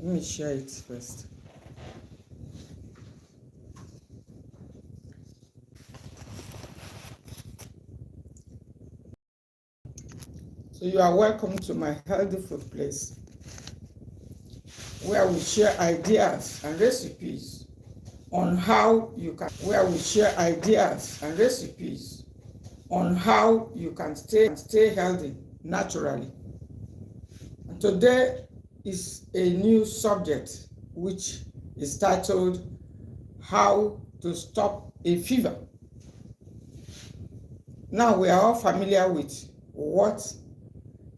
Let me share it first. So you are welcome to my healthy food place, where we share ideas and recipes on how you can stay healthy naturally. And today is a new subject which is titled How to Stop a Fever. Now we are all familiar with what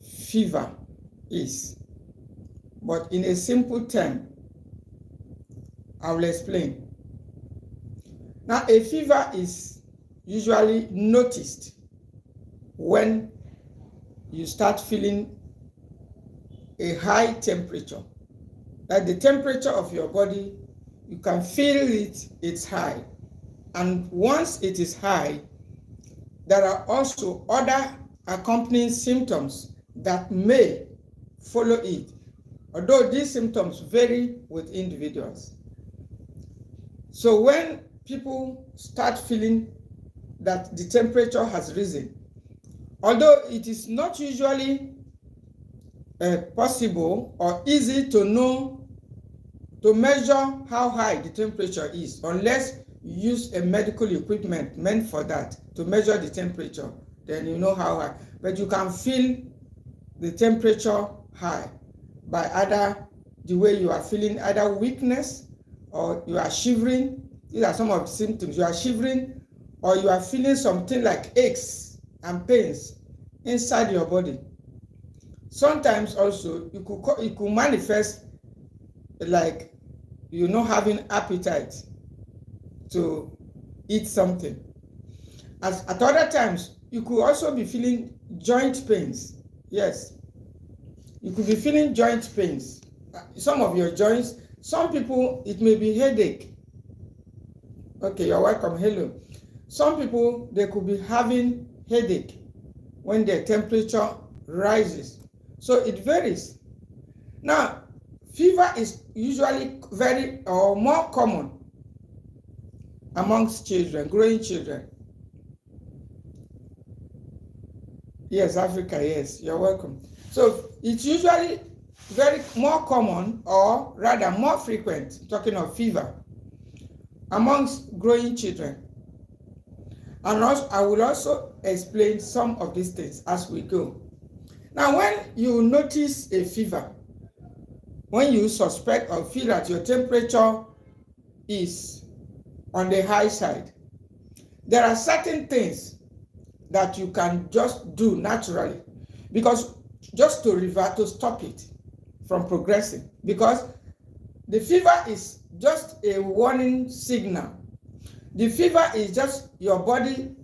fever is, but in a simple term, I will explain. Now, a fever is usually noticed when you start feeling a high temperature. Like the temperature of your body, you can feel it's high. And once it is high, there are also other accompanying symptoms that may follow it, although these symptoms vary with individuals. So when people start feeling that the temperature has risen, although it is not usually possible or easy to measure how high the temperature is, unless you use a medical equipment meant for that to measure the temperature, then you know how high. But you can feel the temperature high by either the way you are feeling, either weakness or you are shivering. These are some of the symptoms. You are shivering, or you are feeling something like aches and pains inside your body. Sometimes also it could manifest like you're not having appetite to eat something. At other times, you could also be feeling joint pains. Yes, you could be feeling joint pains. Some of your joints, some people, it may be headache. Okay, you're welcome. Hello. Some people, they could be having headache when their temperature rises. So it varies. Now, fever is usually very or more common amongst children, growing children. Yes, Africa, yes, you're welcome. So it's usually very more common, or rather more frequent, talking of fever, amongst growing children. And also, I will also explain some of these things as we go. Now, when you notice a fever, when you suspect or feel that your temperature is on the high side, there are certain things that you can just do naturally, because just to stop it from progressing, because the fever is just a warning signal. The fever is just your body,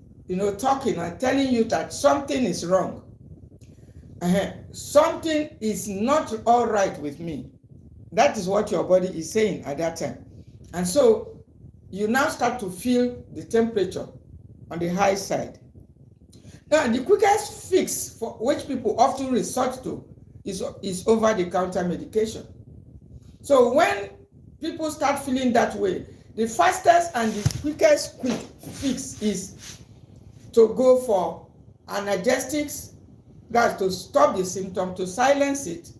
talking and telling you that something is wrong. Something is not all right with me. That is what your body is saying at that time. And so you now start to feel the temperature on the high side. Now, the quickest fix for which people often resort to is over-the-counter medication. So when people start feeling that way, the fastest and the quickest quick fix is to go for analgesics, that's to stop the symptom, to silence it.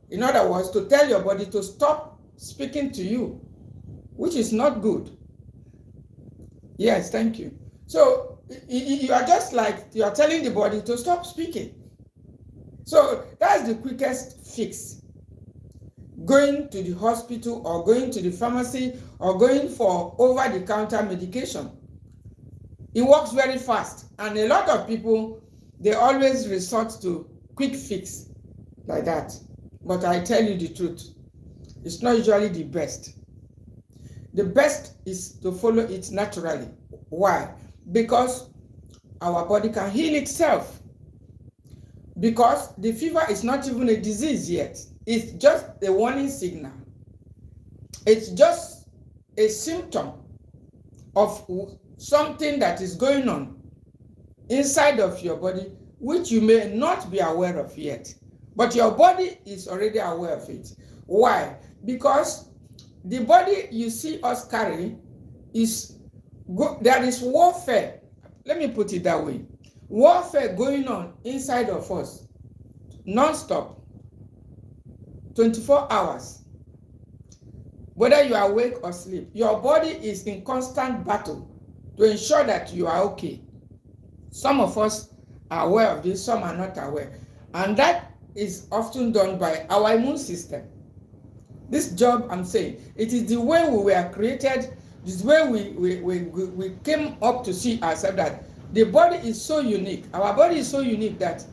In other words, to tell your body to stop speaking to you, which is not good. Yes, thank you. So you are just like, you are telling the body to stop speaking. So that's the quickest fix. Going to the hospital or going to the pharmacy or going for over-the-counter medication. It works very fast. And a lot of people, they always resort to quick fix like that. But I tell you the truth, it's not usually the best. The best is to follow it naturally. Why? Because our body can heal itself. Because the fever is not even a disease yet. It's just a warning signal. It's just a symptom of something that is going on inside of your body, which you may not be aware of yet. But your body is already aware of it. Why? Because the body you see us carry there is warfare. Let me put it that way. Warfare going on inside of us, non-stop, 24 hours. Whether you are awake or sleep, your body is in constant battle to ensure that you are okay. Some of us are aware of this, some are not aware. And that is often done by our immune system. This job, I'm saying, it is the way we were created, this way we came up to see ourselves, that the body is so unique. Our body is so unique that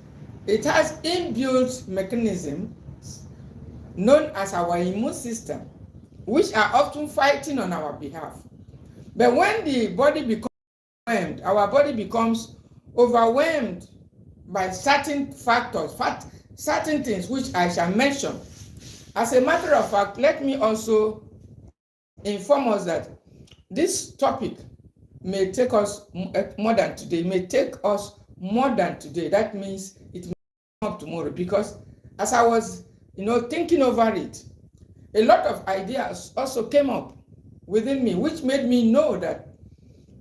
it has inbuilt mechanisms known as our immune system, which are often fighting on our behalf. But when the body becomes overwhelmed, our body becomes overwhelmed by certain factors, certain things which I shall mention. As a matter of fact, let me also inform us that this topic may take us more than today. It may take us more than today. That means it may come up tomorrow, because as I was, thinking over it, a lot of ideas also came up within me, which made me know that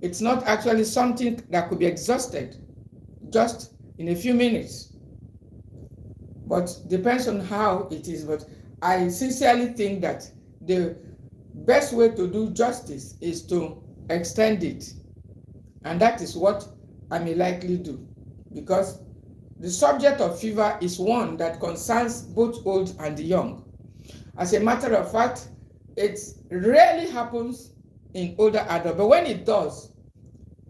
it's not actually something that could be exhausted just in a few minutes, but depends on how it is. But I sincerely think that the best way to do justice is to extend it, and that is what I may likely do, because the subject of fever is one that concerns both old and young. As a matter of fact, it rarely happens in older adults, but when it does,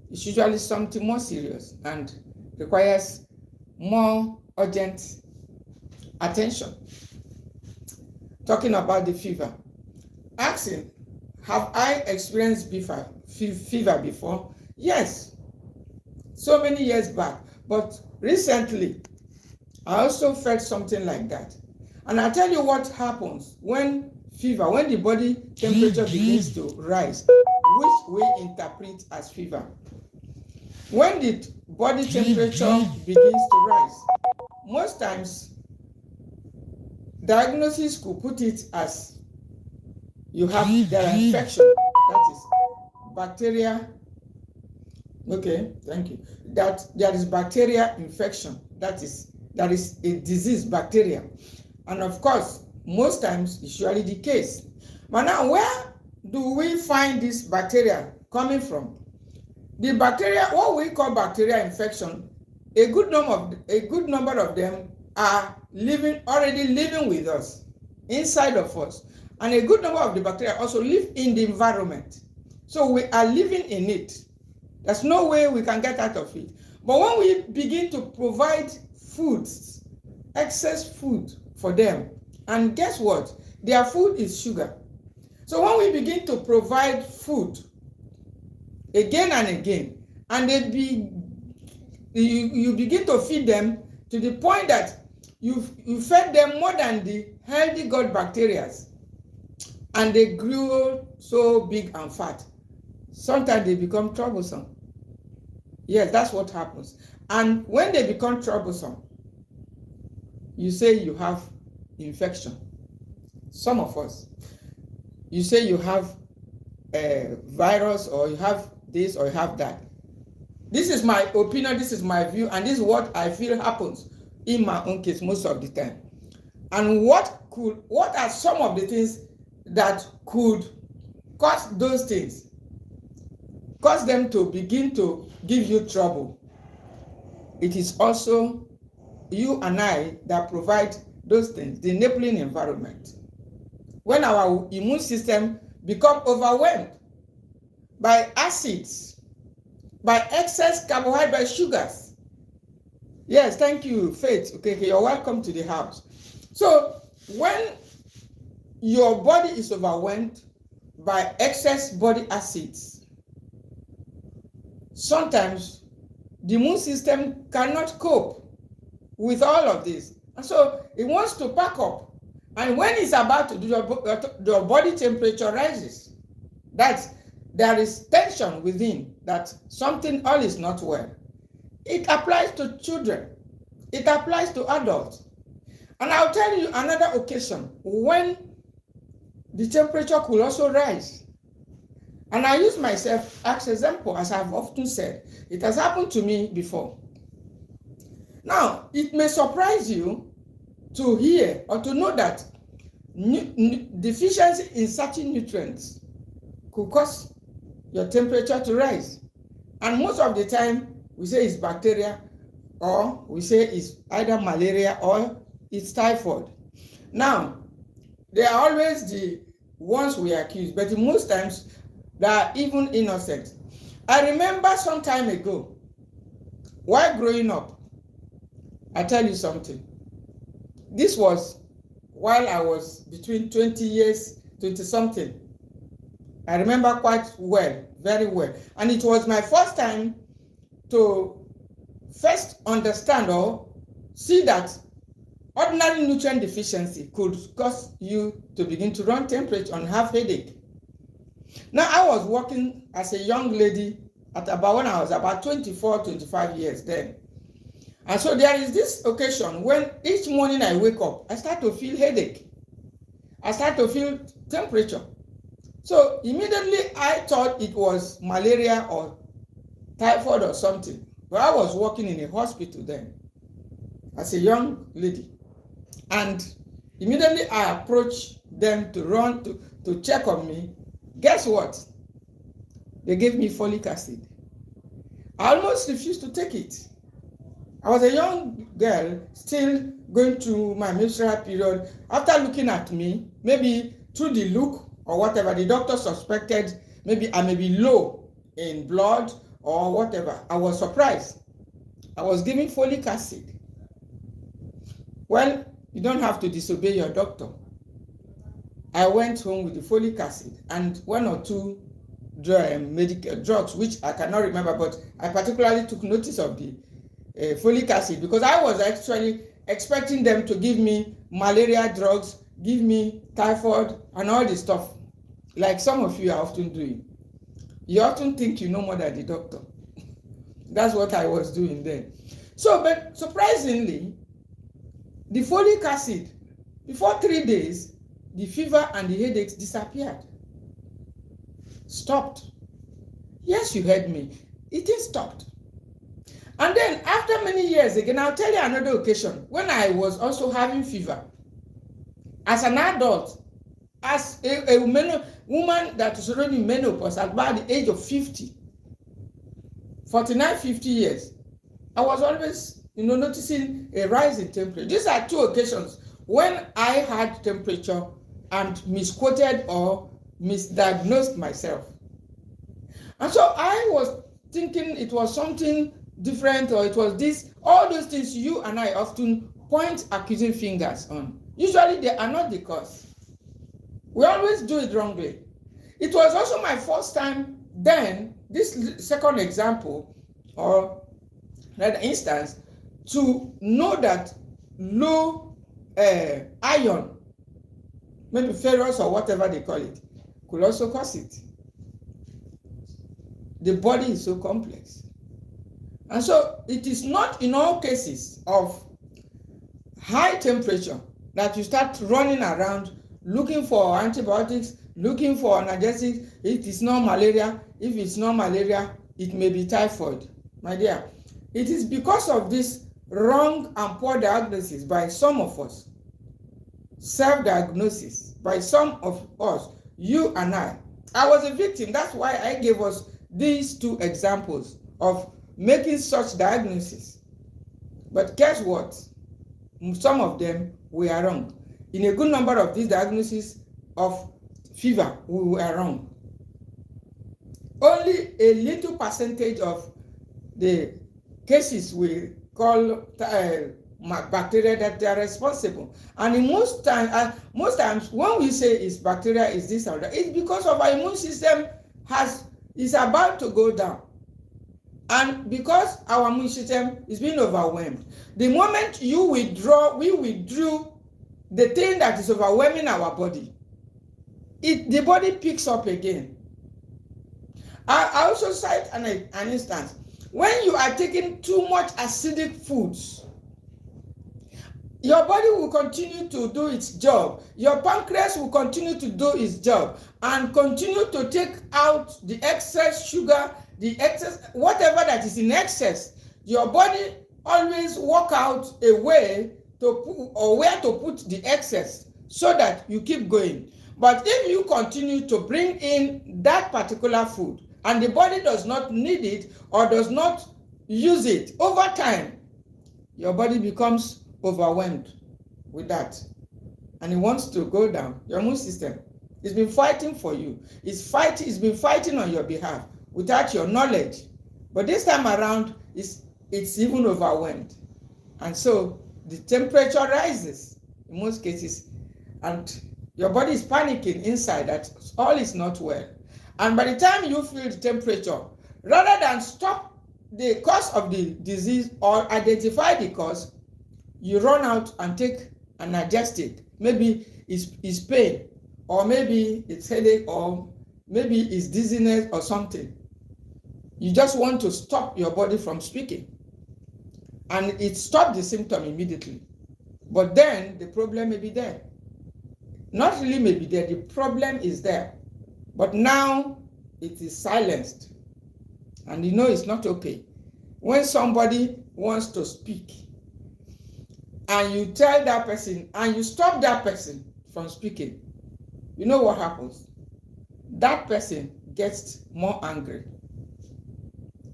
it's usually something more serious and requires more urgent attention. Talking about the fever, asking, have I experienced fever before? Yes, so many years back, but recently I also felt something like that. And I'll tell you what happens when the body temperature begins to rise, which we interpret as fever. When the body temperature begins to rise, most times diagnosis could put it as there are infection, that is bacteria. Okay, thank you. That there is bacteria infection, that is a disease, bacteria. And of course, most times it's usually the case. But now, where do we find this bacteria coming from? The bacteria, what we call bacterial infection, a good number of them are already living with us, inside of us. And a good number of the bacteria also live in the environment. So we are living in it. There's no way we can get out of it. But when we begin to provide foods, excess food for them, and guess what? Their food is sugar. So when we begin to provide food again and again, and you begin to feed them to the point that you fed them more than the healthy gut bacteria, and they grew so big and fat, sometimes they become troublesome. Yes, that's what happens. And when they become troublesome, you say you have infection. Some of us, you say you have a virus, or you have this, or you have that. This is my opinion, this is my view, and this is what I feel happens in my own case most of the time. And what are some of the things that could cause those things, cause them to begin to give you trouble? It is also you and I that provide those things, the enabling environment. When our immune system become overwhelmed by acids, by excess carbohydrate, sugars. Yes, thank you, Faith. Okay, you're welcome to the house. So when your body is overwhelmed by excess body acids, sometimes the immune system cannot cope with all of this. And so it wants to pack up. And when it's about to do, your body temperature rises. There is tension within, that something all is not well. It applies to children. It applies to adults. And I'll tell you another occasion when the temperature could also rise. And I use myself as example, as I've often said. It has happened to me before. Now, it may surprise you to hear or to know that deficiency in certain nutrients could cause your temperature to rise. And most of the time, we say it's bacteria, or we say it's either malaria or it's typhoid. Now, they are always the ones we accuse, but most times they are even innocent. I remember some time ago, while growing up, I tell you something. This was while I was between 20 years, 20 something. I remember quite well, very well. And it was my first time to first understand or see that ordinary nutrient deficiency could cause you to begin to run temperature and have headache. Now, I was working as a young lady at about when I was about 24, 25 years then. And so there is this occasion when each morning I wake up, I start to feel headache. I start to feel temperature. So immediately I thought it was malaria or typhoid or something. But I was working in a hospital then as a young lady. And immediately I approached them to run to check on me. Guess what? They gave me folic acid. I almost refused to take it. I was a young girl still going through my menstrual period. After looking at me, maybe through the look or whatever, the doctor suspected maybe I may be low in blood or whatever. I was surprised. I was given folic acid. Well, you don't have to disobey your doctor. I went home with the folic acid and one or two medical drugs, which I cannot remember, but I particularly took notice of the folic acid because I was actually expecting them to give me malaria drugs, give me typhoid and all this stuff, like some of you are often doing. You often think you know more than the doctor. That's what I was doing then. So, but surprisingly, the folic acid, before 3 days, the fever and the headaches disappeared. Stopped. Yes, you heard me. It is stopped. And then after many years again, I'll tell you another occasion when I was also having fever. As an adult, as a woman that is already in menopause at about the age of 50, 49, 50 years, I was always, noticing a rise in temperature. These are two occasions when I had temperature and misquoted or misdiagnosed myself. And so I was thinking it was something different or it was this, all those things you and I often point accusing fingers on. Usually they are not the cause. We always do it wrongly. It was also my first time then, this second example or that instance, to know that low iron, maybe ferrous or whatever they call it, could also cause it. The body is so complex. And so it is not in all cases of high temperature that you start running around looking for antibiotics, looking for analgesics. It is not malaria. If it's not malaria, it may be typhoid. My dear, it is because of this wrong and poor diagnosis by some of us, self-diagnosis by some of us, you and I. I was a victim. That's why I gave us these two examples of making such diagnosis. But guess what? Some of them we are wrong. In a good number of these diagnoses of fever, we were wrong. Only a little percentage of the cases we call bacteria that they are responsible. And in most times when we say it's bacteria, is this or that, it's because of our immune system is about to go down. And because our immune system is being overwhelmed, the moment we withdrew the thing that is overwhelming our body, the body picks up again. I also cite an instance. When you are taking too much acidic foods, your body will continue to do its job. Your pancreas will continue to do its job and continue to take out the excess sugar, the excess, whatever that is in excess. Your body always work out a way to put, or where to put the excess so that you keep going. But if you continue to bring in that particular food and the body does not need it or does not use it over time, your body becomes overwhelmed with that and it wants to go down. Your immune system has been fighting for you. It's been fighting on your behalf without your knowledge. But this time around, it's even overwhelmed. And so the temperature rises in most cases, and your body is panicking inside that all is not well. And by the time you feel the temperature, rather than stop the cause of the disease or identify the cause, you run out and take an analgesic. Maybe it's pain, or maybe it's headache, or maybe it's dizziness or something. You just want to stop your body from speaking. And it stops the symptom immediately. But then the problem may be there. Not really may be there, the problem is there. But now it is silenced. And you know it's not okay. When somebody wants to speak, and you tell that person, and you stop that person from speaking, you know what happens? That person gets more angry.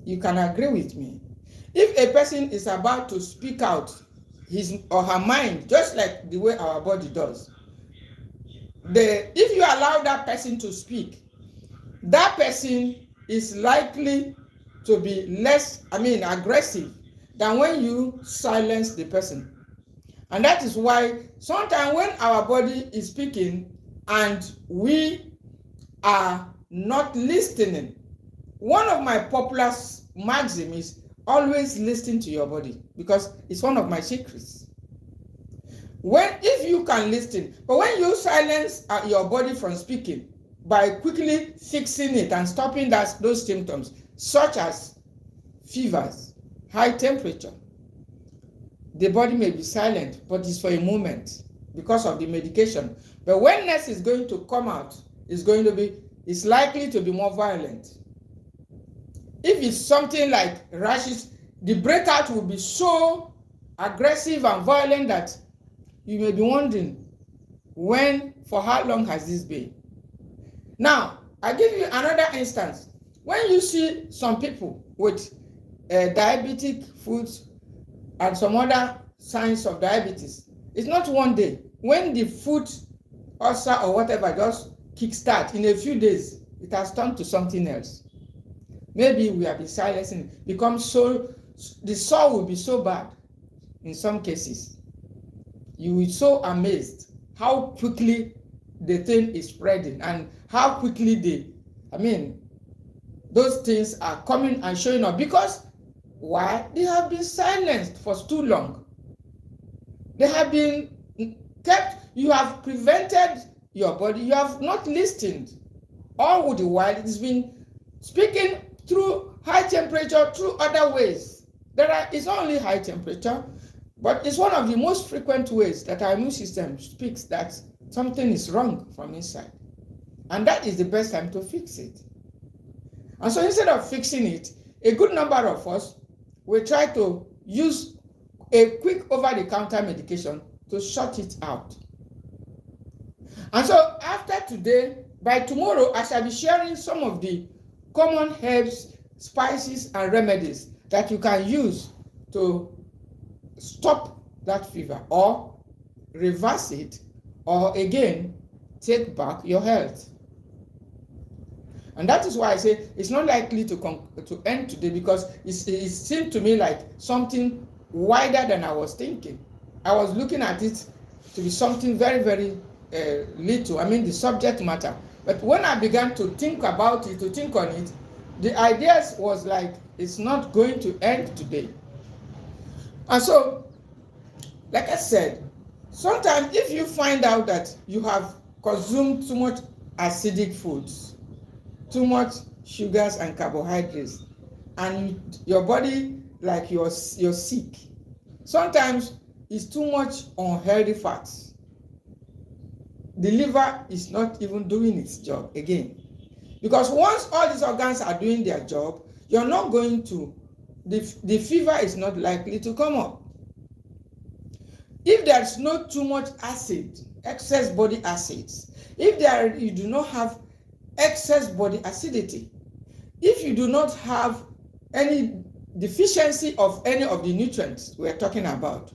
You can agree with me. If a person is about to speak out his or her mind, just like the way our body does, if you allow that person to speak, that person is likely to be less, aggressive than when you silence the person. And that is why sometimes when our body is speaking and we are not listening, one of my popular maxims is always listen to your body, because it's one of my secrets. If you can listen, but when you silence your body from speaking by quickly fixing it and stopping those symptoms, such as fevers, high temperature, the body may be silent, but it's for a moment because of the medication. But when next is going to come out, it's likely to be more violent. If it's something like rashes, the breakout will be so aggressive and violent that you may be wondering, for how long has this been? Now, I give you another instance. When you see some people with diabetic foods and some other signs of diabetes, it's not one day. When the food ulcer or whatever just kickstart, in a few days, it has turned to something else. Maybe we have been silencing, the sore will be so bad in some cases. You will be so amazed how quickly the thing is spreading and how quickly those things are coming and showing up. Because why? They have been silenced for too long. They have been kept, you have prevented your body, you have not listened. All the while it has been speaking through high temperature, through other ways. It's not only high temperature, but it's one of the most frequent ways that our immune system speaks that something is wrong from inside. And that is the best time to fix it. And so instead of fixing it, a good number of us will try to use a quick over-the-counter medication to shut it out. And so after today, by tomorrow, I shall be sharing some of the common herbs, spices, and remedies that you can use to stop that fever or reverse it, or again, take back your health. And that is why I say it's not likely to end today, because it seemed to me like something wider than I was thinking. I was looking at it to be something very, very little, the subject matter. But when I began to think about it, to think on it, the ideas was like, it's not going to end today. And so, like I said, sometimes if you find out that you have consumed too much acidic foods, too much sugars and carbohydrates, and your body, like you're sick, sometimes is too much unhealthy fats, the liver is not even doing its job again. Because once all these organs are doing their job, you're not going to, the fever is not likely to come up. If there's not too much acid, excess body acids, if you do not have excess body acidity, if you do not have any deficiency of any of the nutrients we're talking about,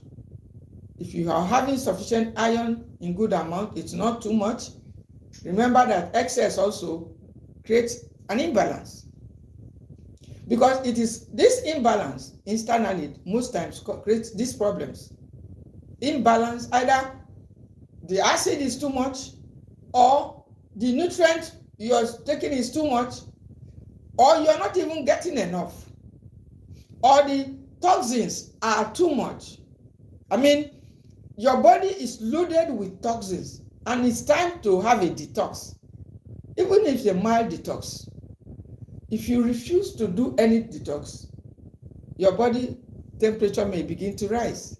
if you are having sufficient iron in good amount, it's not too much. Remember that excess also creates an imbalance. Because it is this imbalance internally most times creates these problems. Imbalance, either the acid is too much, or the nutrient you're taking is too much, or you're not even getting enough, or the toxins are too much. I mean, your body is loaded with toxins and it's time to have a detox, even if it's a mild detox. If you refuse to do any detox, your body temperature may begin to rise.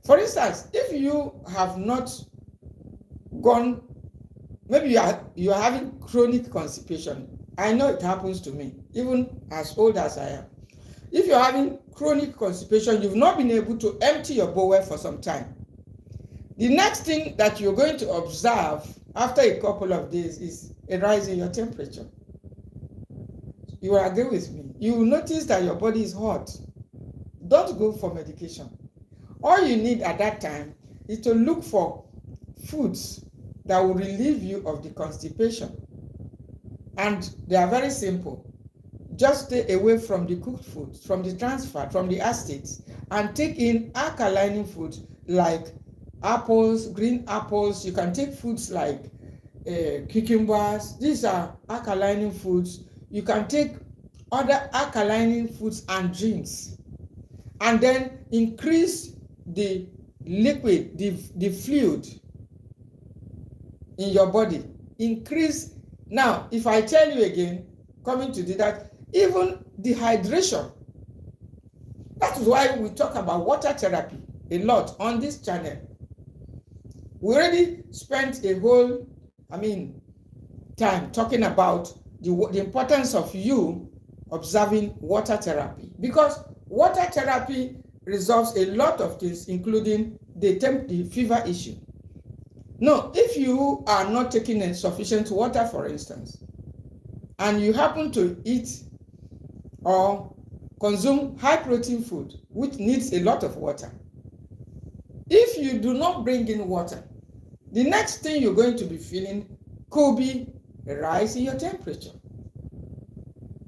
For instance, if you have not gone, maybe you are having chronic constipation. I know it happens to me, even as old as I am. If you're having chronic constipation, you've not been able to empty your bowel for some time. The next thing that you're going to observe after a couple of days is a rise in your temperature. You will agree with me. You will notice that your body is hot. Don't go for medication. All you need at that time is to look for foods that will relieve you of the constipation. And they are very simple. Just stay away from the cooked foods, from the trans fat, from the acids, and take in alkalining foods like apples, green apples. You can take foods like cucumbers. These are alkalining foods. You can take other alkalining foods and drinks, and then increase the liquid, the fluid in your body. Increase. Now, if I tell you again, coming to that, even dehydration. That is why we talk about water therapy a lot on this channel. We already spent a whole, time talking about the importance of you observing water therapy, because water therapy resolves a lot of things, including the fever issue. No, if you are not taking in sufficient water, for instance, and you happen to eat or consume high protein food, which needs a lot of water, if you do not bring in water, the next thing you're going to be feeling could be a rise in your temperature.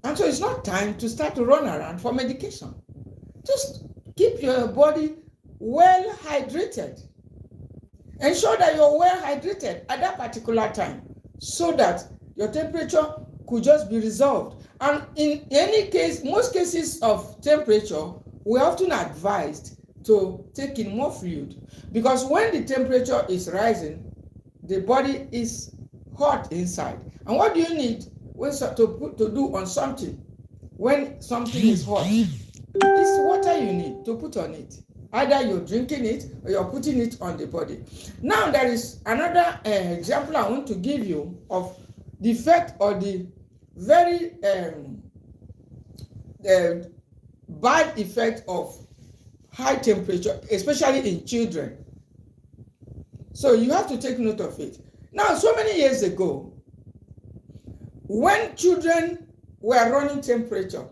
And so it's not time to start to run around for medication. Just keep your body well hydrated. Ensure that you're well hydrated at that particular time so that your temperature could just be resolved. And in any case, most cases of temperature, we're often advised to take in more fluid, because when the temperature is rising, the body is hot inside. And what do you need to do on something when something is hot? It's water you need to put on it. Either you're drinking it or you're putting it on the body. Now, there is another example I want to give you of the effect or the very bad effect of high temperature, especially in children. So you have to take note of it. Now, so many years ago, when children were running temperature,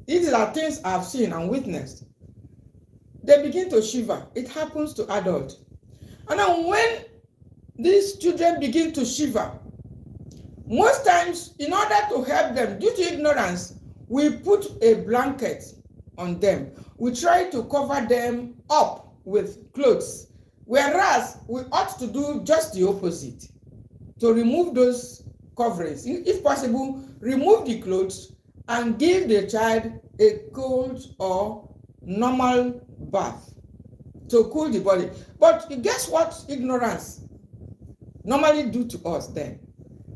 these are things I've seen and witnessed. They begin to shiver. It happens to adults. And then when these children begin to shiver, most times, in order to help them, due to ignorance, we put a blanket on them. We try to cover them up with clothes. Whereas we ought to do just the opposite, to remove those coverings. If possible, remove the clothes and give the child a cold or normal bath to cool the body. But guess what ignorance normally do to us then?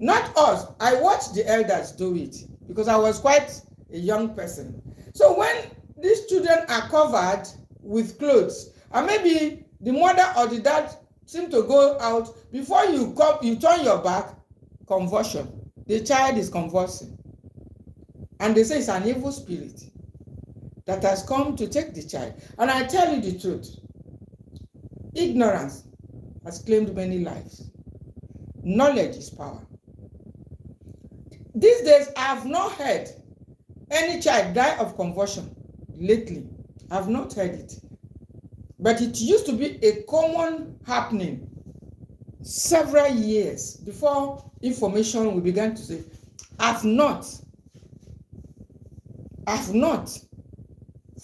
Not us. I watched the elders do it because I was quite a young person. So when these children are covered with clothes, and maybe the mother or the dad seem to go out. Before you come, you turn your back, convulsion. The child is convulsing. And they say it's an evil spirit that has come to take the child. And I tell you the truth, ignorance has claimed many lives. Knowledge is power. These days, I have not heard any child die of convulsion lately. I have not heard it. But it used to be a common happening several years before information we began to say. I've not.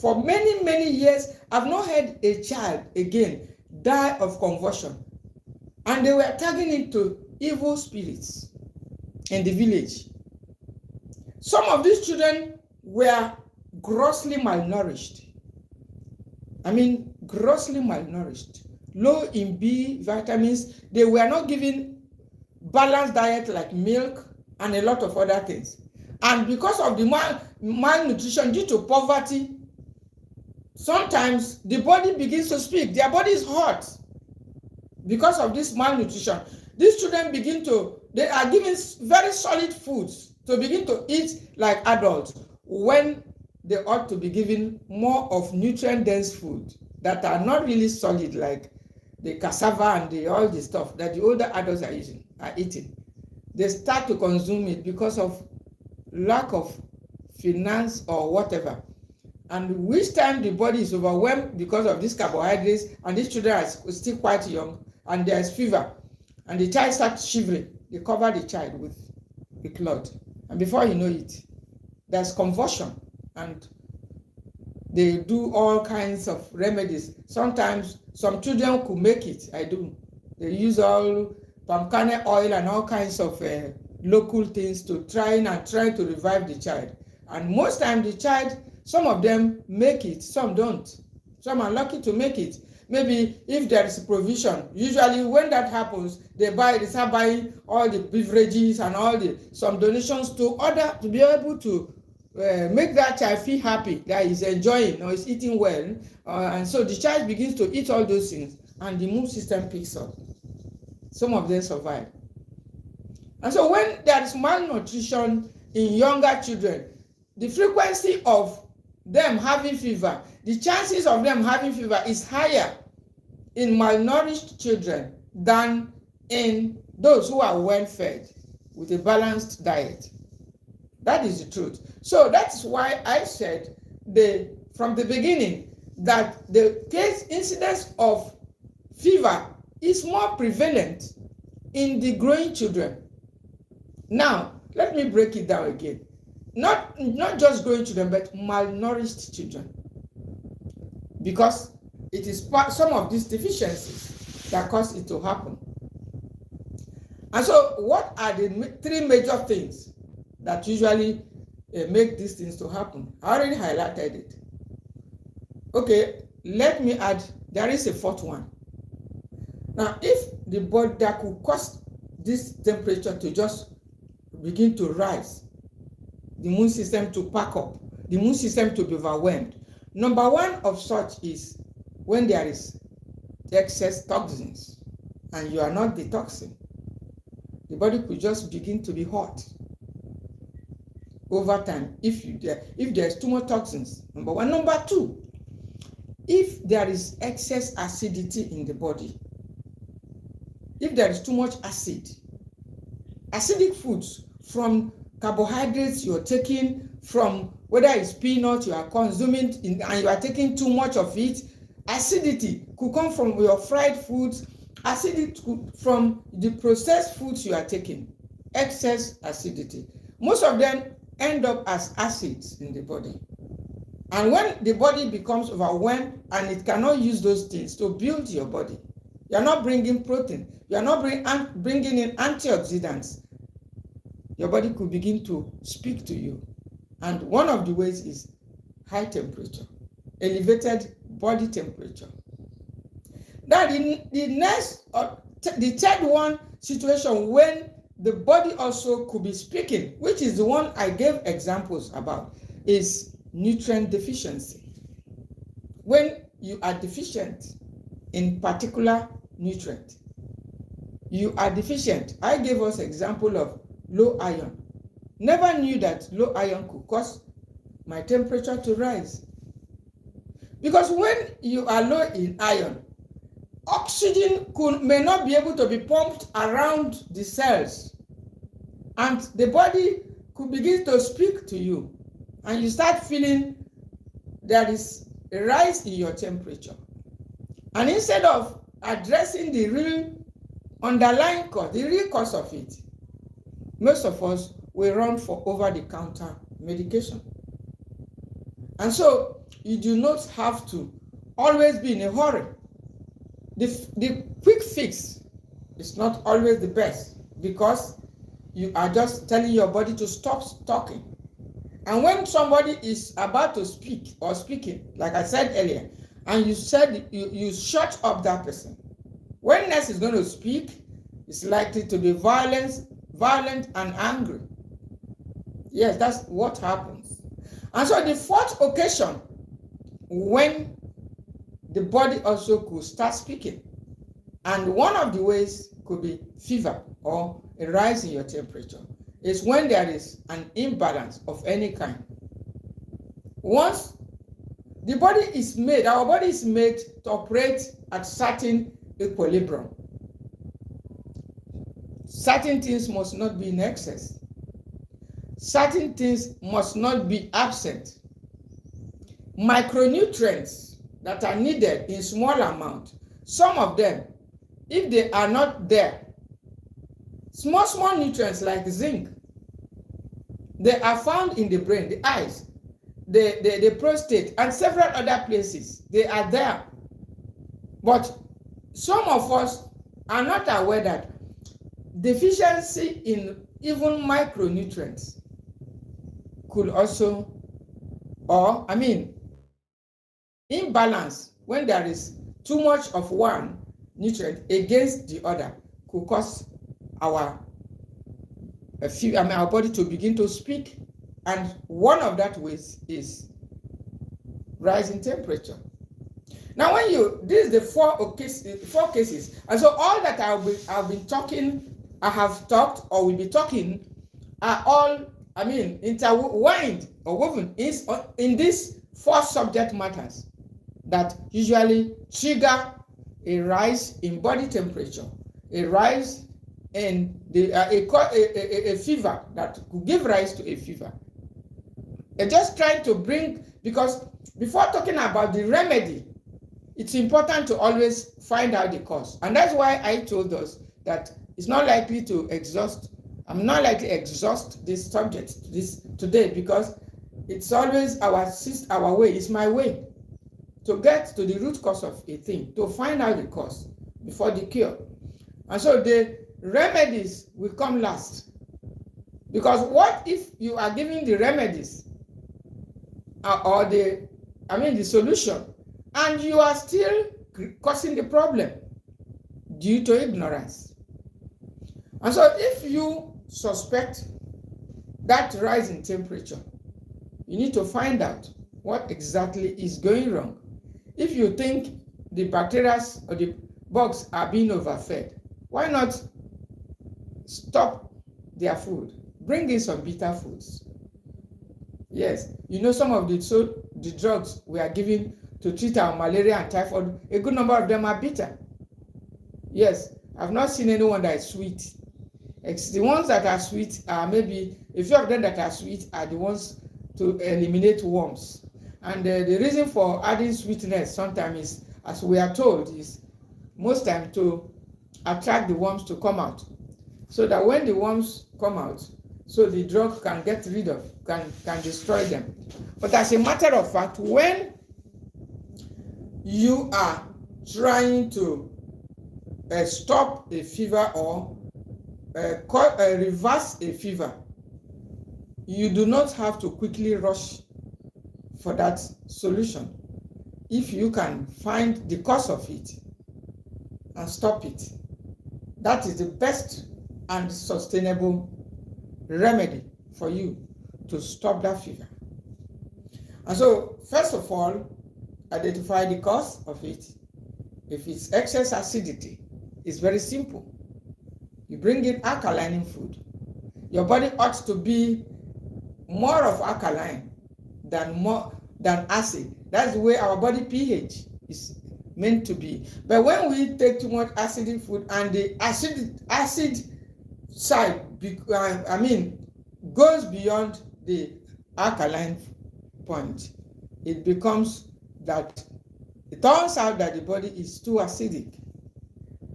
For many, many years, I've not heard a child again die of convulsion. And they were tagging it to evil spirits in the village. Some of these children were grossly malnourished. I mean, grossly malnourished. Low in B vitamins. They were not given balanced diet like milk and a lot of other things. And because of the malnutrition due to poverty, sometimes the body begins to speak. Their body is hot because of this malnutrition. These children they are given very solid foods to begin to eat like adults when they ought to be given more of nutrient-dense food that are not really solid, like the cassava and all the stuff that the older adults are eating. They start to consume it because of lack of finance or whatever. And which time the body is overwhelmed because of these carbohydrates, and these children are still quite young, and there is fever, and the child starts shivering. They cover the child with a cloth, and before you know it, there's convulsion, and they do all kinds of remedies. Sometimes some children could make it. I do. They use all palm kernel oil and all kinds of local things to try to revive the child. And most times the child, some of them make it, some don't. Some are lucky to make it. Maybe if there is a provision, usually when that happens, they start buying all the beverages and some donations to be able to make that child feel happy that he's enjoying or is eating well. And so the child begins to eat all those things and the immune system picks up. Some of them survive. And so when there is malnutrition in younger children, the frequency of them having fever, the chances of them having fever is higher in malnourished children than in those who are well fed with a balanced diet. That is the truth. So that's why I said from the beginning that the case incidence of fever is more prevalent in the growing children. Now, let me break it down again. Not just growing children, but malnourished children. Because it is some of these deficiencies that cause it to happen. And so, what are the three major things that usually make these things to happen? I already highlighted it. Okay, let me add, there is a fourth one. Now, if the body that could cause this temperature to just begin to rise, the immune system to pack up, the immune system to be overwhelmed. Number one of such is when there is excess toxins and you are not detoxing. The body could just begin to be hot over time if there's too much toxins. Number one. Number two, if there is excess acidity in the body, if there is too much acidic foods from carbohydrates you're taking, from whether it's peanut you are consuming and you are taking too much of it, acidity could come from your fried foods, acidity from the processed foods you are taking, excess acidity. Most of them end up as acids in the body. And when the body becomes overwhelmed and it cannot use those things to build your body, you are not bringing protein, you are not bringing in antioxidants, your body could begin to speak to you. And one of the ways is high temperature, elevated body temperature. Now, the third one situation when the body also could be speaking, which is the one I gave examples about, is nutrient deficiency. When you are deficient in particular nutrient. You are deficient. I gave us example of low iron. Never knew that low iron could cause my temperature to rise. Because when you are low in iron, oxygen may not be able to be pumped around the cells, and the body could begin to speak to you, and you start feeling there is a rise in your temperature. And instead of addressing the real underlying cause, the real cause of it, most of us will run for over-the-counter medication. And so you do not have to always be in a hurry. The quick fix is not always the best, because you are just telling your body to stop talking. And when somebody is about to speak or speaking, like I said earlier, and you said you shut up that person, when next is going to speak, it's likely to be violent and angry. Yes, that's what happens. And so the fourth occasion when the body also could start speaking, and one of the ways could be fever or a rise in your temperature, is when there is an imbalance of any kind. Once the body is made, our body is made to operate at certain equilibrium. Certain things must not be in excess. Certain things must not be absent. Micronutrients that are needed in small amount, some of them, if they are not there, small nutrients like zinc, they are found in the brain, the eyes, the prostate, and several other places. They are there. But some of us are not aware that deficiency in even micronutrients could also, imbalance when there is too much of one nutrient against the other could cause our body to begin to speak, and one of that ways is rising temperature. Now, when this is the four cases, and so all that I have talked or will be talking are all, intertwined or woven in these four subject matters that usually trigger a rise in body temperature, a rise in a fever that could give rise to a fever. I'm just trying to bring, because before talking about the remedy, it's important to always find out the cause. And that's why I told us that it's not likely to exhaust, I'm not likely to exhaust this subject today, because it's always our way, it's my way to get to the root cause of a thing, to find out the cause before the cure. And so the remedies will come last. Because what if you are giving the remedies or the solution, and you are still causing the problem due to ignorance? And so if you suspect that rise in temperature, you need to find out what exactly is going wrong. If you think the bacteria or the bugs are being overfed, why not stop their food? Bring in some bitter foods. Yes, some of the drugs we are giving to treat our malaria and typhoid, a good number of them are bitter. Yes, I've not seen anyone that is sweet. The ones that are sweet are maybe, a few of them that are sweet are the ones to eliminate worms. And the reason for adding sweetness sometimes is, as we are told, is most time to attract the worms to come out. So that when the worms come out, so the drug can get rid of, can destroy them. But as a matter of fact, when you are trying to stop a fever or reverse a fever, you do not have to quickly rush for that solution. If you can find the cause of it and stop it, that is the best and sustainable remedy for you to stop that fever. And so, first of all, identify the cause of it. If it's excess acidity, it's very simple. You bring in alkaline food. Your body ought to be more of alkaline than acid. That's the way our body pH is meant to be. But when we take too much acidic food and the acid side, goes beyond the alkaline point, it turns out that the body is too acidic.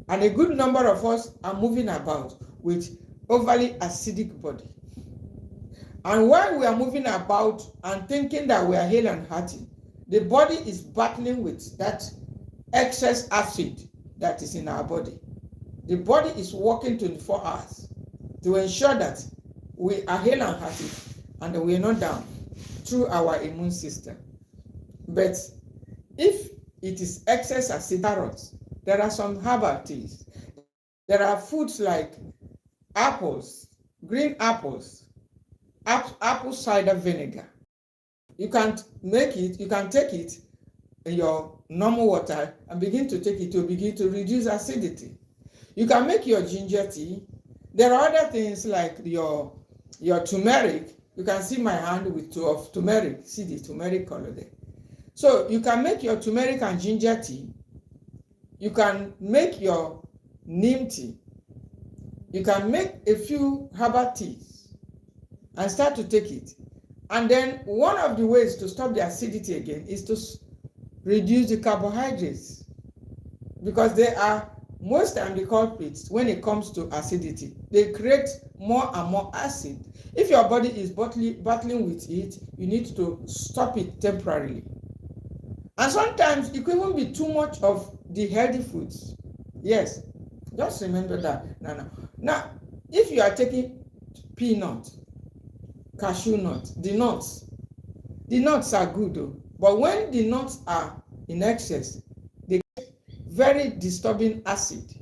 And a good number of us are moving about with overly acidic body. And while we are moving about and thinking that we are hale and hearty, the body is battling with that excess acid that is in our body. The body is working 24 hours to ensure that we are hale and hearty and we are not down through our immune system. But if it is excess acid, there are some herbal teas. There are foods like apples, green apples, apple cider vinegar. You can take it in your normal water and begin to take it to begin to reduce acidity. You can make your ginger tea. There are other things like your turmeric. You can see my hand with two of turmeric. See the turmeric color there. So you can make your turmeric and ginger tea. You can make your neem tea. You can make a few herbal teas and start to take it. And then one of the ways to stop the acidity again is to reduce the carbohydrates, because they are most times the culprits when it comes to acidity. They create more and more acid. If your body is battling with it, you need to stop it temporarily. And sometimes it could even be too much of the healthy foods. Yes, just remember that. Now, if you are taking peanut, cashew nut, the nuts are good though. But when the nuts are in excess, they get very disturbing acid.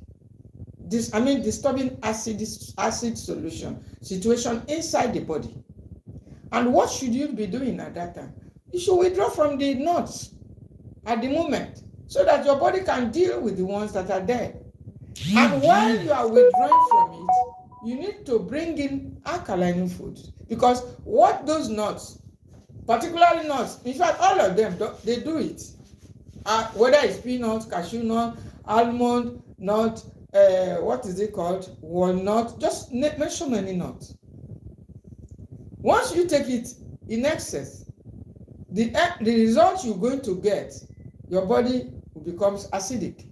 Disturbing acid solution situation inside the body. And what should you be doing at that time? You should withdraw from the nuts at the moment so that your body can deal with the ones that are there. And while you are withdrawing from it, you need to bring in alkaline foods, because what those nuts, particularly nuts, in fact all of them, they do it. Whether it's peanut, cashew nut, almond nut, what is it called, walnut, just mention any nut. Once you take it in excess, the result you're going to get, your body becomes acidic,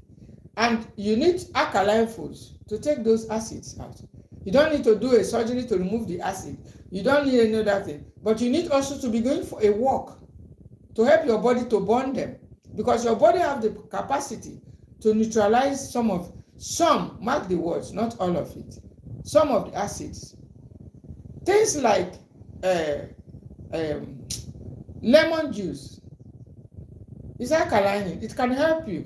and you need alkaline foods to take those acids out. You don't need to do a surgery to remove the acid. You don't need any other thing, but you need also to be going for a walk to help your body to burn them, because your body have the capacity to neutralize some, mark the words, not all of it, some of the acids. Things like lemon juice is alkaline. It can help you.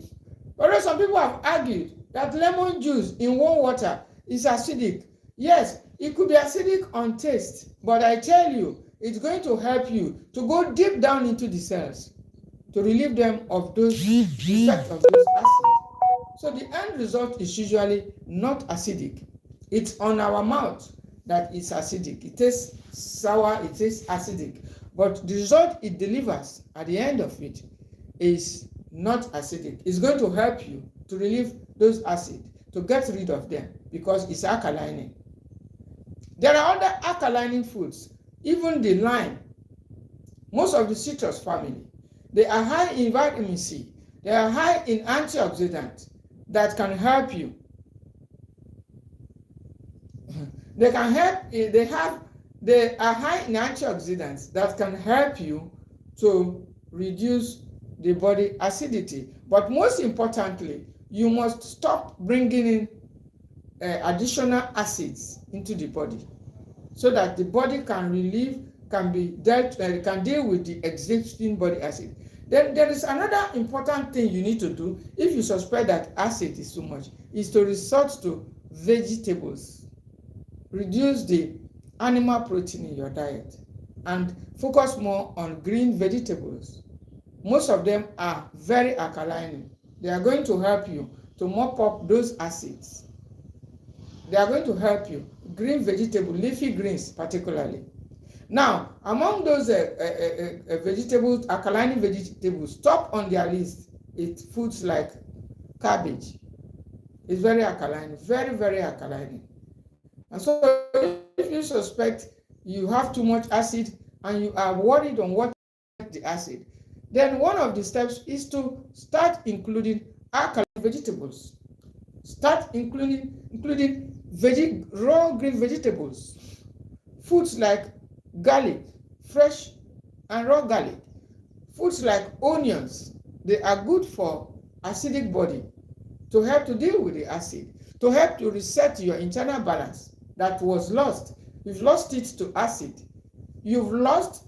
But some people have argued that lemon juice in warm water is acidic. Yes, it could be acidic on taste, but I tell you, it's going to help you to go deep down into the cells to relieve them of those effects of those acids. So the end result is usually not acidic. It's on our mouth that it's acidic. It tastes sour, it tastes acidic. But the result it delivers at the end of it is not acidic. It's going to help you to relieve those acids, to get rid of them, because it's alkaline. There are other alkaline foods, even the lime. Most of the citrus family, they are high in vitamin C. They are high in antioxidants that can help you. They are high in antioxidants that can help you to reduce the body acidity. But most importantly, you must stop bringing in additional acids into the body, so that the body can deal with the existing body acid. Then there is another important thing you need to do if you suspect that acid is too much, is to resort to vegetables. Reduce the animal protein in your diet and focus more on green vegetables. most of them are very alkaline. They are going to help you to mop up those acids. They are going to help you. Green vegetable, leafy greens particularly. Now, among those vegetables, alkaline vegetables, top on their list is foods like cabbage. It's very alkaline, very, very alkaline. And so if you suspect you have too much acid and you are worried on what the acid, then one of the steps is to start including alkaline vegetables. Start including raw green vegetables. Foods like garlic, fresh and raw garlic. Foods like onions, they are good for acidic body, to help to deal with the acid, to help to reset your internal balance that was lost. You've lost it to acid. You've lost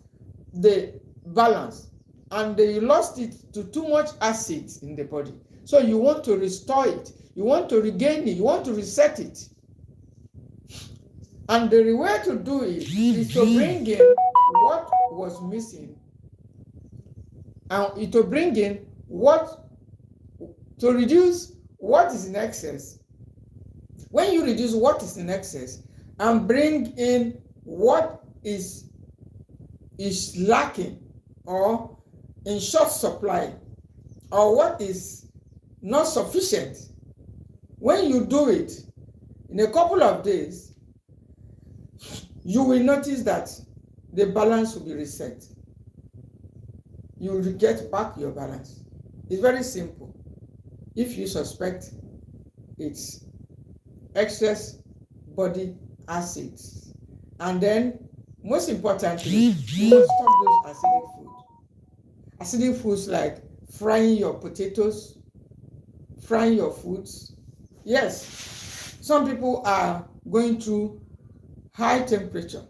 the balance and you lost it to too much acid in the body. So you want to restore it. You want to regain it. You want to reset it. And the way to do it is to bring in what was missing and to bring in to reduce what is in excess. When you reduce what is in excess and bring in what is lacking or in short supply or what is not sufficient, when you do it in a couple of days, you will notice that the balance will be reset. You will get back your balance. It's very simple. If you suspect it's excess body acids, and then most importantly, you must stop those acidic foods. Acidic foods like frying your potatoes, frying your foods. Yes, some people are going through high temperature,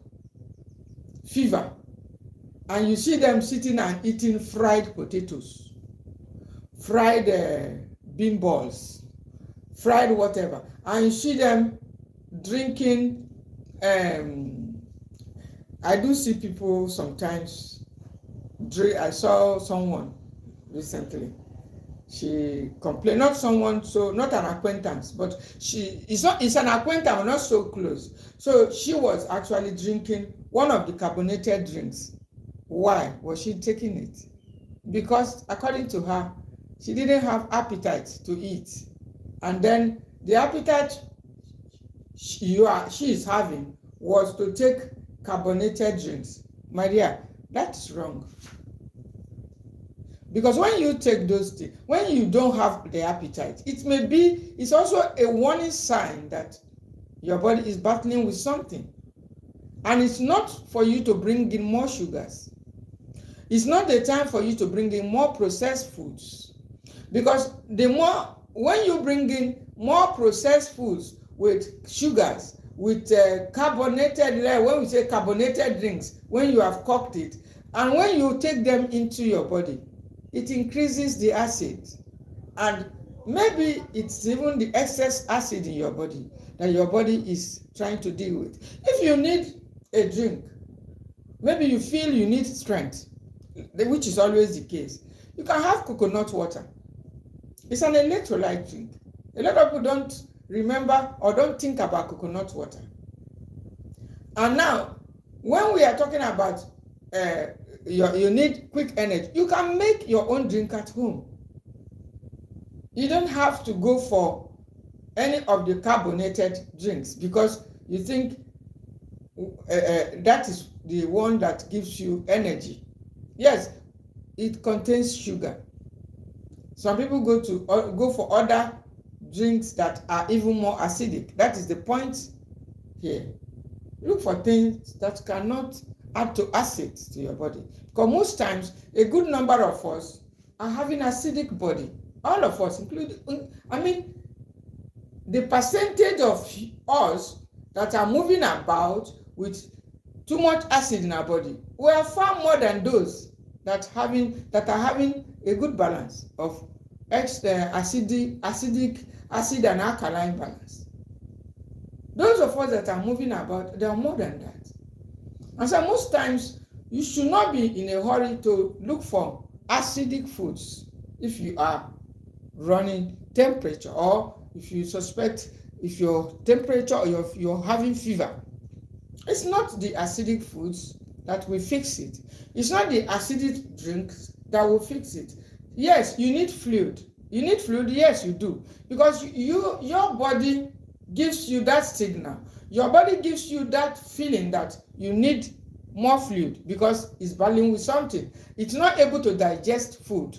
fever, and you see them sitting and eating fried potatoes, fried bean balls, fried whatever, and you see them drinking. I do see people sometimes drink. I saw someone recently. She complained, not someone, so not an acquaintance, but it's an acquaintance, not so close. So she was actually drinking one of the carbonated drinks. Why was she taking it? Because according to her, she didn't have appetite to eat. And then the appetite she is having was to take carbonated drinks. My dear, that's wrong. Because when you take those things, when you don't have the appetite, it's also a warning sign that your body is battling with something. And it's not for you to bring in more sugars. It's not the time for you to bring in more processed foods. Because when you bring in more processed foods with sugars, with carbonated, when we say carbonated drinks, when you have cooked it, and when you take them into your body, it increases the acid. And maybe it's even the excess acid in your body that your body is trying to deal with. If you need a drink, maybe you feel you need strength, which is always the case, you can have coconut water. It's an electrolyte drink. A lot of people don't remember or don't think about coconut water. And now, when we are talking about you need quick energy, you can make your own drink at home. You don't have to go for any of the carbonated drinks because you think that is the one that gives you energy. Yes, it contains sugar. Some people go for other drinks that are even more acidic. That is the point here. Look for things that cannot add to acid to your body. Because most times, a good number of us are having acidic body. All of us, including, the percentage of us that are moving about with too much acid in our body, we are far more than those that are having a good balance of acid and alkaline balance. Those of us that are moving about, they are more than that. And so most times, you should not be in a hurry to look for acidic foods if you are running temperature, or if you suspect if your temperature or you're having fever. It's not the acidic foods that will fix it. It's not the acidic drinks that will fix it. Yes, you need fluid. You need fluid, yes, you do. Because your body gives you that signal. Your body gives you that feeling that you need more fluid because it's battling with something. It's not able to digest food.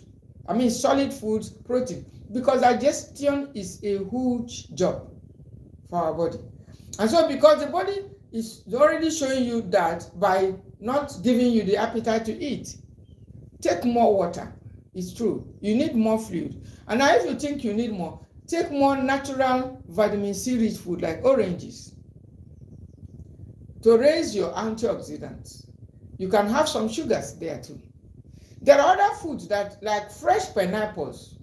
I mean, solid foods, protein. Because digestion is a huge job for our body. And so because the body is already showing you that by not giving you the appetite to eat, take more water. It's true. You need more fluid. And now if you think you need more, take more natural vitamin C rich food like oranges to raise your antioxidants. You can have some sugars there too. There are other foods that, like fresh pineapples,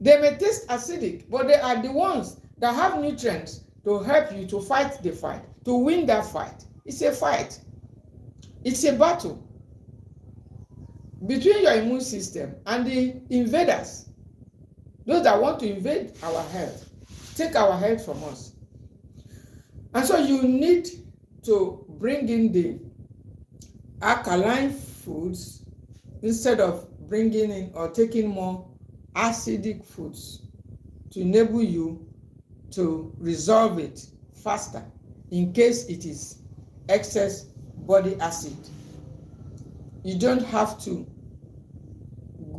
they may taste acidic, but they are the ones that have nutrients to help you to fight the fight, to win that fight. It's a fight. It's a battle between your immune system and the invaders, those that want to invade our health, take our health from us. And so you need to bring in the alkaline foods instead of bringing in or taking more acidic foods to enable you to resolve it faster in case it is excess body acid. You don't have to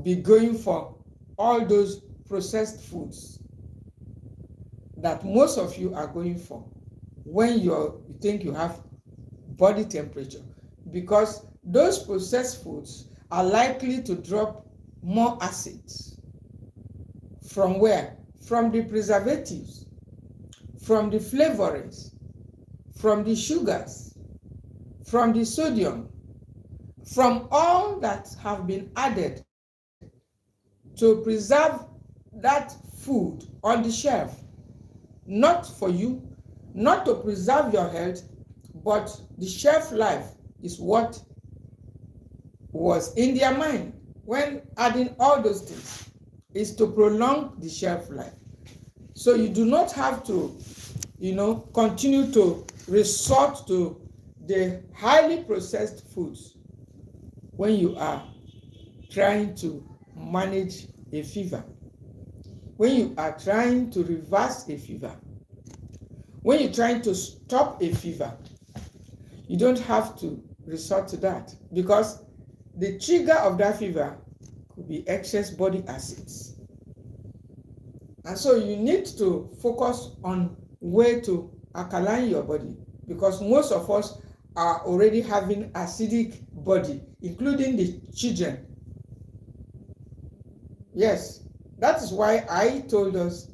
be going for all those processed foods that most of you are going for when you think you have body temperature, because those processed foods are likely to drop more acids. From where? From the preservatives, from the flavorings, from the sugars, from the sodium, from all that have been added to preserve that food on the shelf, not for you, not to preserve your health, but the shelf life is what was in their mind when adding all those things, is to prolong the shelf life. So you do not have to, continue to resort to the highly processed foods when you are trying to manage a fever, when you are trying to reverse a fever, when you're trying to stop a fever. You don't have to resort to that, because the trigger of that fever could be excess body acids. And so you need to focus on way to alkaline your body, because most of us are already having acidic body, including the children. Yes, that is why I told us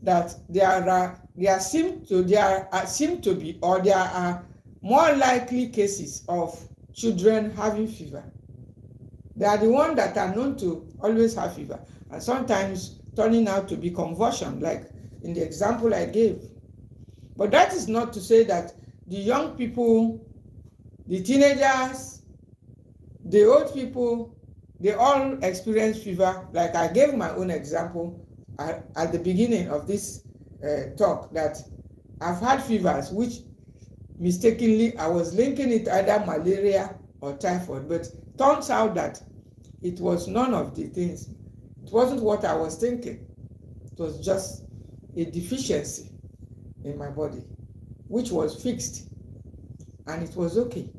that there are more likely cases of children having fever. They are the ones that are known to always have fever, and sometimes turning out to be convulsion, like in the example I gave. But that is not to say that the young people, the teenagers, the old people, they all experience fever. Like I gave my own example at the beginning of this talk, that I've had fevers which mistakenly I was linking it either malaria or typhoid, but turns out that it was none of the things. It wasn't what I was thinking. It was just a deficiency in my body, which was fixed, and it was okay.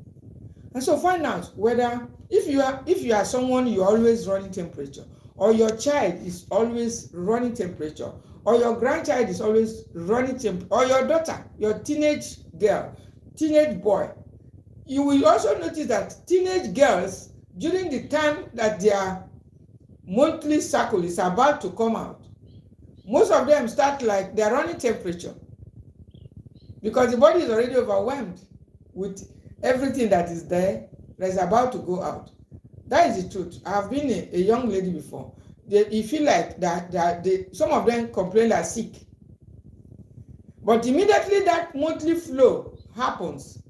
And so find out whether if you are someone you're always running temperature, or your child is always running temperature, or your grandchild is always running temperature, or your daughter, your teenage girl, teenage boy. You will also notice that teenage girls, during the time that their monthly cycle is about to come out, most of them start like they're running temperature, because the body is already overwhelmed with everything that is there that is about to go out. That is the truth. I have been a young lady before. You feel like some of them complain they're sick. But immediately that monthly flow happens,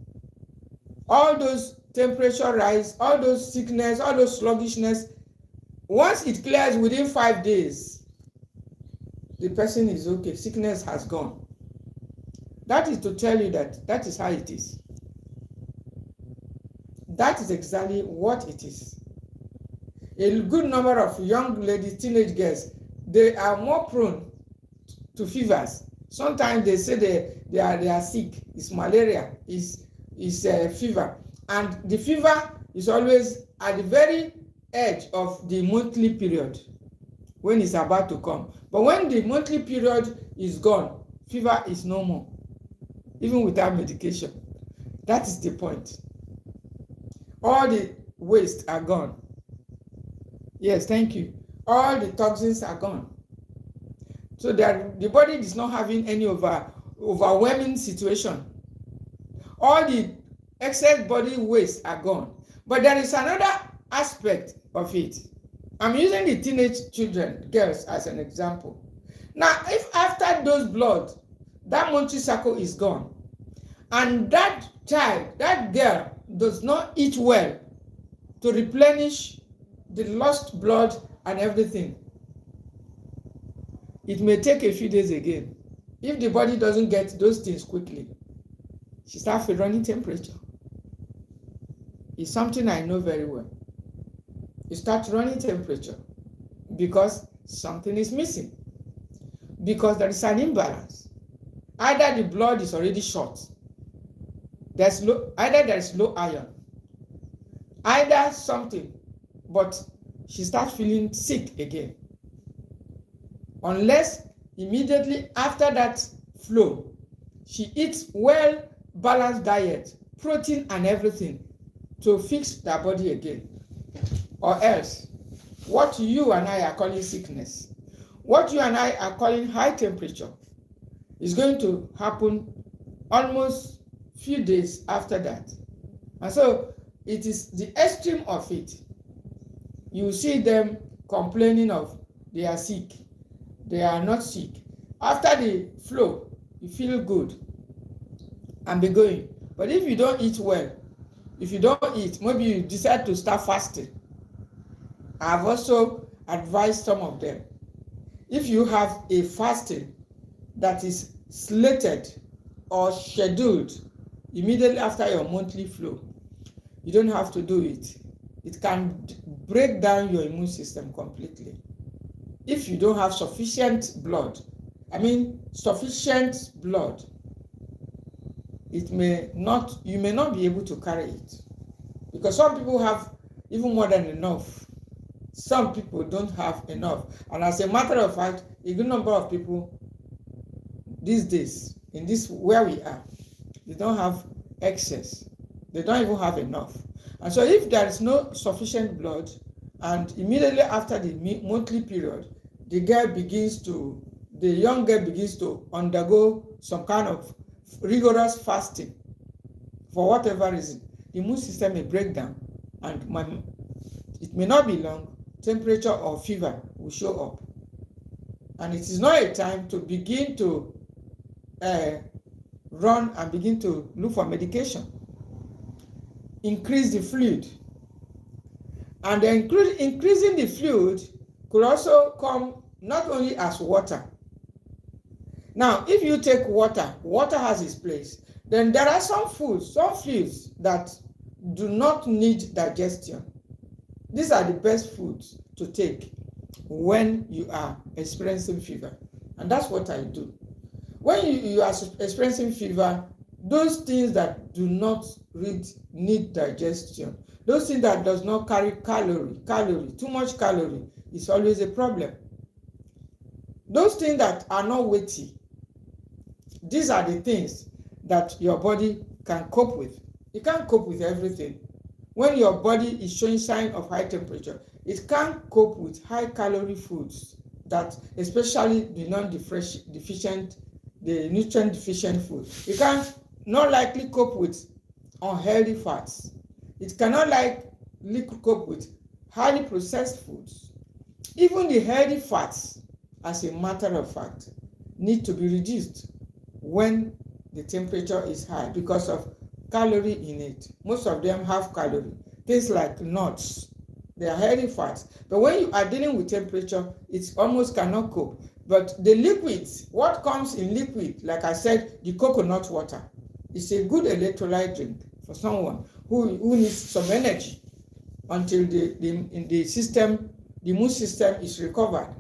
all those temperature rise, all those sickness, all those sluggishness once it clears within 5 days, the person is okay. Sickness has gone. That is to tell you that that is how it is. That is exactly what it is. A good number of young ladies, teenage girls, they are more prone to fevers. Sometimes they say they are sick. It's malaria, it's fever. And the fever is always at the very edge of the monthly period when it's about to come. But when the monthly period is gone, fever is no more, even without medication. That is the point. All the waste are gone. Yes, thank you. All the toxins are gone. So that the body is not having any overwhelming situation. All the excess body waste are gone. But there is another aspect of it. I'm using the teenage children, girls, as an example. Now, if after those blood, that monthly cycle is gone, and that child, that girl, does not eat well to replenish the lost blood and everything, it may take a few days again. If the body doesn't get those things quickly, she starts with running temperature. It's something I know very well. You start running temperature because something is missing, because there is an imbalance. Either the blood is already short, either there is low iron, either something, but she starts feeling sick again. Unless immediately after that flow, she eats well-balanced diet, protein and everything to fix that body again. Or else, what you and I are calling sickness, what you and I are calling high temperature, is going to happen almost few days after that. And so it is the extreme of it. You see them complaining of they are sick, they are not sick. After the flow, you feel good and be going. But if you don't eat well, if you don't eat, maybe you decide to start fasting. I've also advised some of them. If you have a fasting that is slated or scheduled immediately after your monthly flow, you don't have to do it. It can break down your immune system completely. If you don't have sufficient blood, you may not be able to carry it. Because some people have even more than enough. Some people don't have enough. And as a matter of fact, a good number of people these days, in this where we are, they don't have excess. They don't even have enough. And so if there is no sufficient blood, and immediately after the monthly period, the young girl begins to undergo some kind of rigorous fasting, for whatever reason, the immune system may break down, and it may not be long, temperature or fever will show up. And it is not a time to begin to run and begin to look for medication. Increase the fluid. And increasing the fluid could also come not only as water. Now, if you take water has its place. Then there are some foods that do not need digestion. These are the best foods to take when you are experiencing fever. And that's what I do. When you are experiencing fever, those things that do not need digestion, those things that does not carry calorie, too much calorie is always a problem. Those things that are not weighty, these are the things that your body can cope with. It can't cope with everything. When your body is showing sign of high temperature, it can't cope with high calorie foods, that especially the nutrient deficient food. It can't not likely cope with unhealthy fats. It cannot cope with highly processed foods. Even the healthy fats, as a matter of fact, need to be reduced when the temperature is high because of calorie in it. Most of them have calorie. Things like nuts, They are healthy fats. But when you are dealing with temperature, it almost cannot cope. But the liquids, what comes in liquid, like I said, the coconut water, is a good electrolyte drink for someone who needs some energy until the immune system is recovered.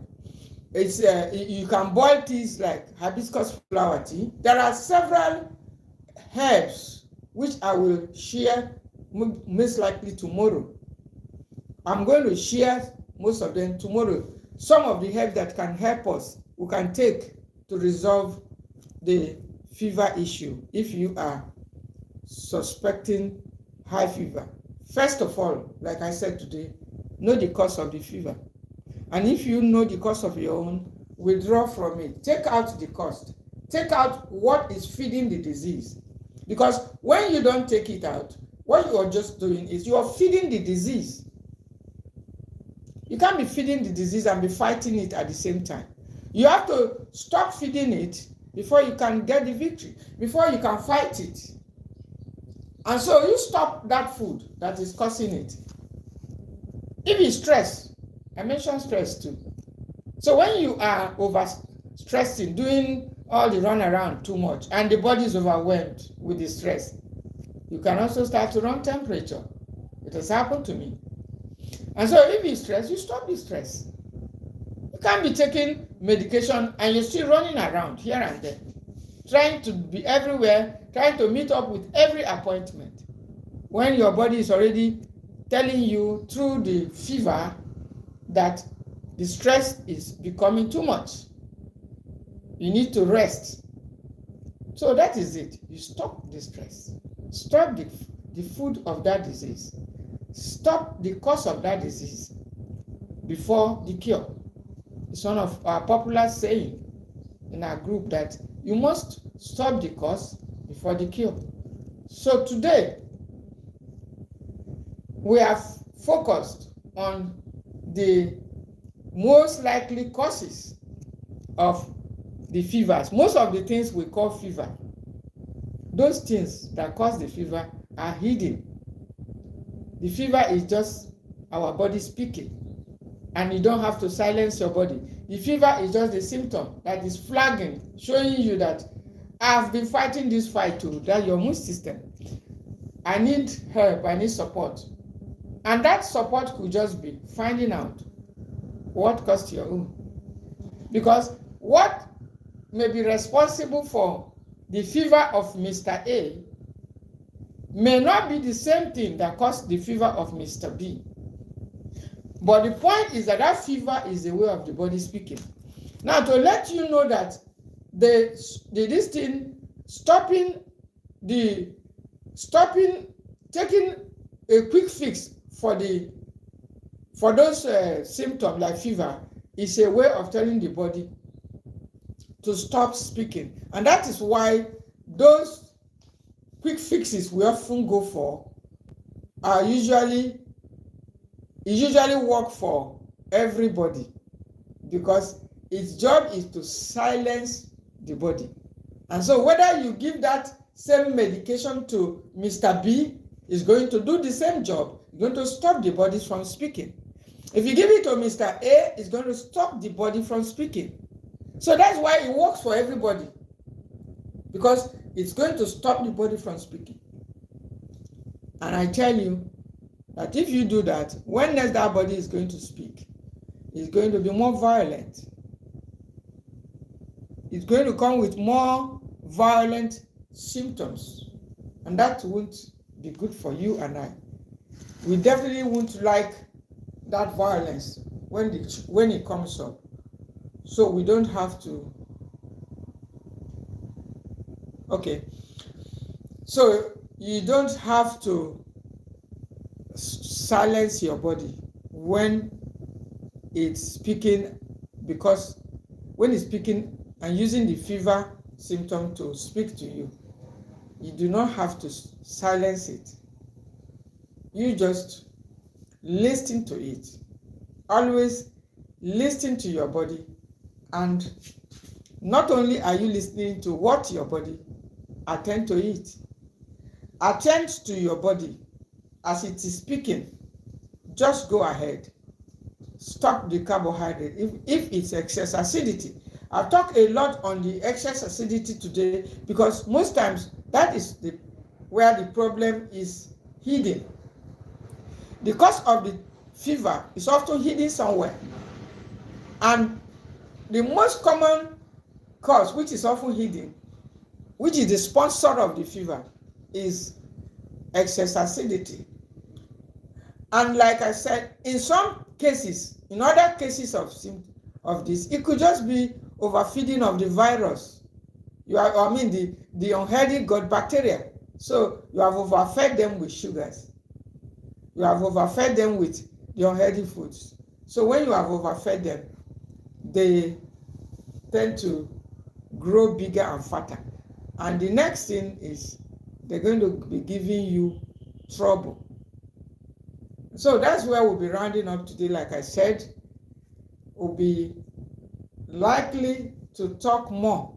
It's you can boil teas like hibiscus flower tea. There are several herbs which I will share most likely tomorrow. I'm going to share most of them tomorrow. Some of the herbs that can help us, we can take to resolve the fever issue if you are suspecting high fever. First of all, like I said today, know the cause of the fever. And if you know the cause of your own, withdraw from it. Take out the cause. Take out what is feeding the disease. Because when you don't take it out, what you are just doing is you are feeding the disease. You can't be feeding the disease and be fighting it at the same time. You have to stop feeding it before you can get the victory, before you can fight it. And so you stop that food that is causing it. If it's stress, I mentioned stress too. So when you are overstressing, doing all the runaround too much, and the body is overwhelmed with the stress, you can also start to run temperature. It has happened to me. And so if it's stress, you stop the stress. You can't be taking medication and you're still running around here and there, trying to be everywhere, trying to meet up with every appointment, when your body is already telling you through the fever that the stress is becoming too much. You need to rest. So that is it. You stop the stress. Stop the food of that disease. Stop the cause of that disease before the cure. It's one of our popular saying in our group that you must stop the cause before the cure. So today, we have focused on the most likely causes of the fevers. Most of the things we call fever, those things that cause the fever are hidden. The fever is just our body speaking, and you don't have to silence your body. The fever is just a symptom that is flagging, showing you that I've been fighting this fight too, that's your immune system. I need help, I need support. And that support could just be finding out what caused your own. Because what may be responsible for the fever of Mr. A may not be the same thing that caused the fever of Mr. B. But the point is that that fever is the way of the body speaking. Now, to let you know that this thing, taking a quick fix for those symptoms like fever is a way of telling the body to stop speaking. And that is why those quick fixes we often go for are usually work for everybody, because its job is to silence the body. And so whether you give that same medication to Mr. B, is going to do the same job. It's going to stop the body from speaking. If you give it to Mr. A, it's going to stop the body from speaking. So that's why it works for everybody, because it's going to stop the body from speaking. And I tell you that if you do that, when next that body is going to speak, it's going to be more violent. It's going to come with more violent symptoms. And that won't be good for you and I. We definitely won't like that violence when it comes up. So we don't have to. Okay. So you don't have to silence your body when it's speaking, because when it's speaking and using the fever symptom to speak to you, you do not have to silence it. You just listen to it. Always listen to your body. And not only are you listening to what your body, attend to it. Attend to your body as it is speaking. just go ahead. Stop the carbohydrate if it's excess acidity. I've talked a lot on the excess acidity today because most times that is where the problem is hidden. The cause of the fever is often hidden somewhere. And the most common cause, which is often hidden, which is the sponsor of the fever, is excess acidity. And like I said, in some cases, in other cases of this, it could just be overfeeding of the virus. The unhealthy gut bacteria. So you have overfed them with sugars. You have overfed them with the unhealthy foods. So when you have overfed them, they tend to grow bigger and fatter. And the next thing is they're going to be giving you trouble. So that's where we'll be rounding up today. Like I said, we'll be likely to talk more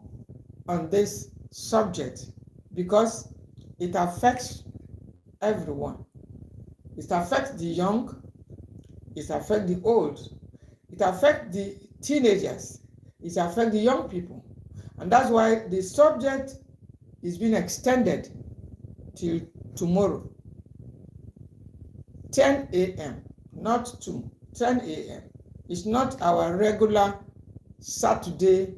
on this subject because it affects everyone. It affects the young, it affects the old, it affects the teenagers, it affects the young people. And that's why the subject is being extended till tomorrow, 10 a.m., not 2, 10 a.m. It's not our regular Saturday,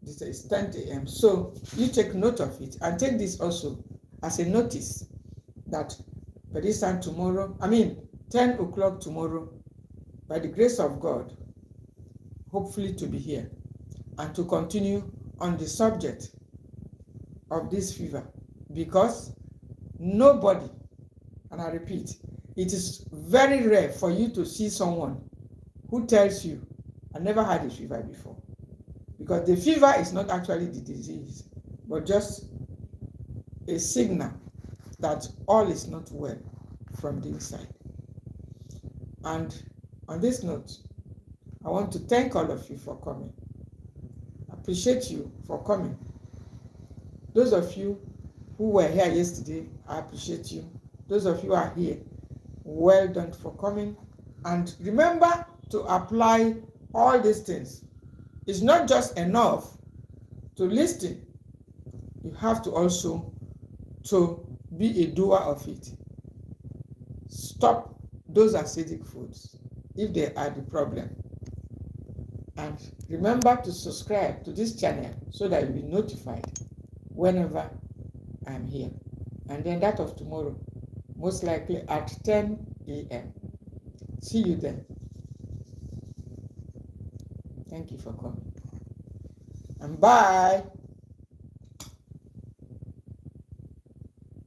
this is 10 a.m. So you take note of it and take this also as a notice that by this time tomorrow, 10 o'clock tomorrow, by the grace of God, hopefully to be here and to continue on the subject of this fever, because nobody, and I repeat, it is very rare for you to see someone who tells you, I never had a fever before. Because the fever is not actually the disease, but just a signal that all is not well from the inside. And on this note, I want to thank all of you for coming. I appreciate you for coming. Those of you who were here yesterday, I appreciate you. Those of you who are here, well done for coming. And remember to apply all these things. It's not just enough to listen. You have to also to be a doer of it. Stop those acidic foods if they are the problem. And remember to subscribe to this channel so that you'll be notified whenever I'm here. And then that of tomorrow, most likely at 10 a.m. See you then. Thank you for coming. And bye.